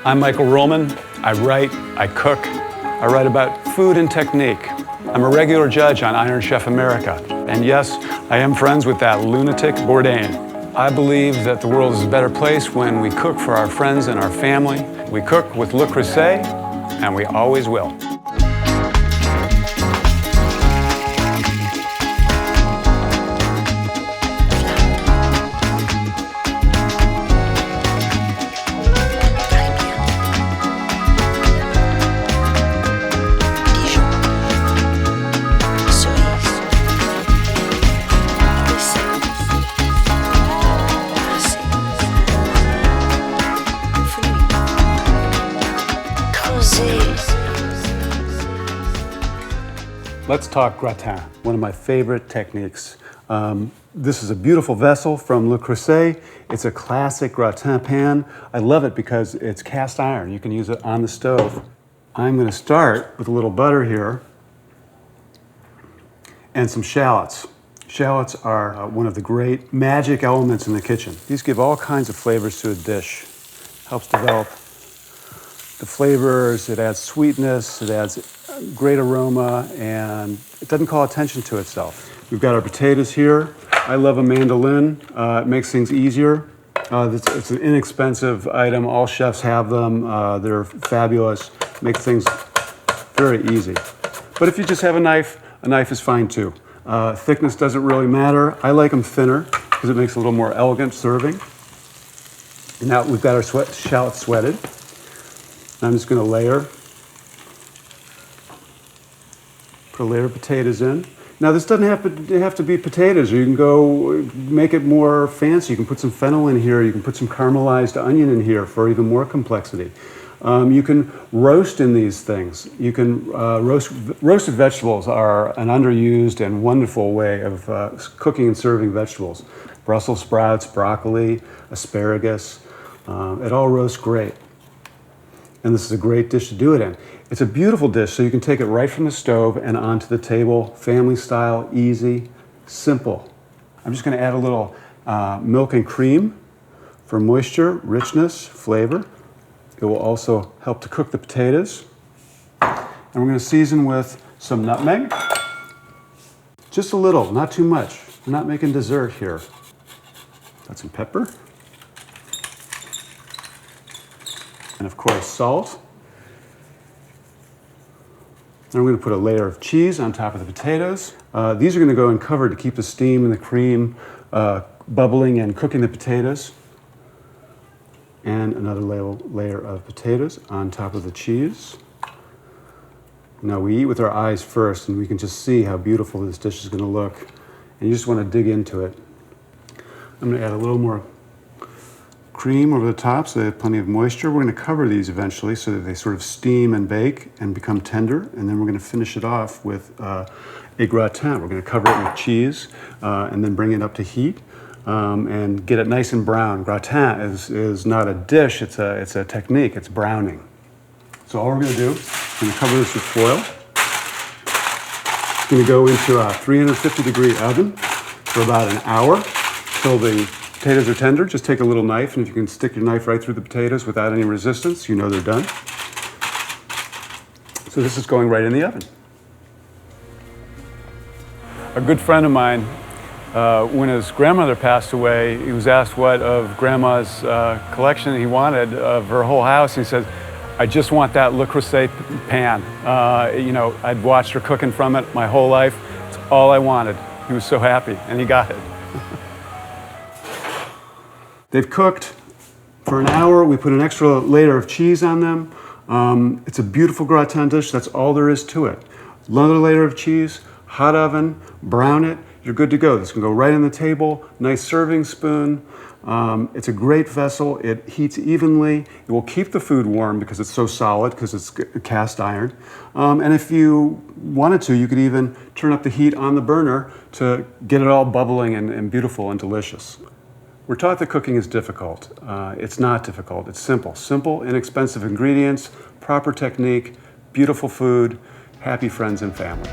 I'm Michael Ruhlman. I write, I cook, I write about food and technique. I'm a regular judge on Iron Chef America. And yes, I am friends with that lunatic Bourdain. I believe that the world is a better place when we cook for our friends and our family. We cook with Le Creuset, and we always will. Let's talk gratin, one of my favorite techniques. This is a beautiful vessel from Le Creuset. It's a classic gratin pan. I love it because it's cast iron. You can use it on the stove. I'm going to start with a little butter here and some shallots. Shallots are one of the great magic elements in the kitchen. These give all kinds of flavors to a dish. Helps develop the flavors, it adds sweetness, it adds great aroma, and it doesn't call attention to itself. We've got our potatoes here. I love a mandolin. It makes things easier. It's an inexpensive item. All chefs have them. They're fabulous. Makes things very easy. But if you just have a knife is fine too. Thickness doesn't really matter. I like them thinner because it makes a little more elegant serving. And now we've got our shallots sweated. I'm just going to put a layer of potatoes in. Now this doesn't have to be potatoes, or you can go make it more fancy. You can put some fennel in here, you can put some caramelized onion in here for even more complexity. You can roast in these things. You can roasted vegetables are an underused and wonderful way of cooking and serving vegetables. Brussels sprouts, broccoli, asparagus, it all roasts great. And this is a great dish to do it in. It's a beautiful dish, so you can take it right from the stove and onto the table, family style, easy, simple. I'm just going to add a little milk and cream for moisture, richness, flavor. It will also help to cook the potatoes. And we're going to season with some nutmeg. Just a little, not too much. We're not making dessert here. Got some pepper. And of course, salt. Then we're going to put a layer of cheese on top of the potatoes. These are going to go uncovered to keep the steam and the cream bubbling and cooking the potatoes. And another layer of potatoes on top of the cheese. Now we eat with our eyes first, and we can just see how beautiful this dish is going to look. And you just want to dig into it. I'm going to add a little more cream over the top so they have plenty of moisture. We're going to cover these eventually so that they sort of steam and bake and become tender. And then we're going to finish it off with a gratin. We're going to cover it with cheese and then bring it up to heat and get it nice and brown. Gratin is not a dish, it's a technique, it's browning. So all we're going to do is going to cover this with foil. It's going to go into a 350-degree oven for about an hour till the potatoes are tender. Just take a little knife, and if you can stick your knife right through the potatoes without any resistance, you know they're done. So this is going right in the oven. A good friend of mine, when his grandmother passed away, he was asked what of Grandma's collection he wanted of her whole house. He said, I just want that Le Creuset pan. I'd watched her cooking from it my whole life. It's all I wanted. He was so happy, and he got it. They've cooked for an hour. We put an extra layer of cheese on them. It's a beautiful gratin dish. That's all there is to it. Another layer of cheese, hot oven, brown it. You're good to go. This can go right on the table. Nice serving spoon. It's a great vessel. It heats evenly. It will keep the food warm because it's so solid, because it's cast iron. And if you wanted to, you could even turn up the heat on the burner to get it all bubbling and beautiful and delicious. We're taught that cooking is difficult. It's not difficult. It's simple. Simple, inexpensive ingredients, proper technique, beautiful food, happy friends and family.